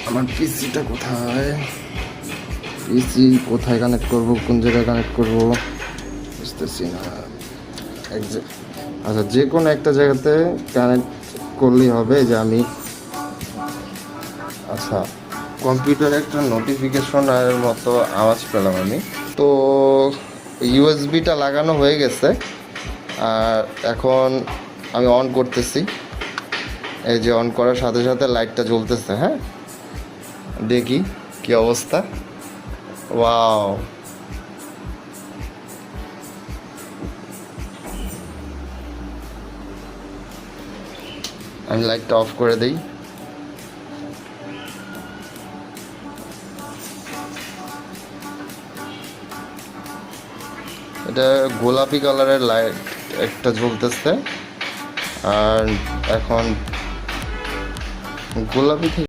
আমার পিসিটা কোথায়? পিসি কোথায় কানেক্ট করব, কোন জায়গায় কানেক্ট করব বুঝতেছি না। আচ্ছা, যে কোনো একটা জায়গাতে কানেক্ট করলেই হবে। যে আমি আচ্ছা, কম্পিউটারে একটা নোটিফিকেশনের মতো আওয়াজ পেলাম আমি। তো ইউএসবিটা লাগানো হয়ে গেছে, আর এখন আমি অন করতেছি। এই যে অন করার সাথে সাথে লাইটটা জ্বলতেছে। হ্যাঁ, দেখি কি অবস্থা। ওয়াও, আমি লাইটটা অফ করে দিই। এটা গোলাপি কালারের লাইট একটা জ্বলতেছে, আর এখন গোলাপি থেকে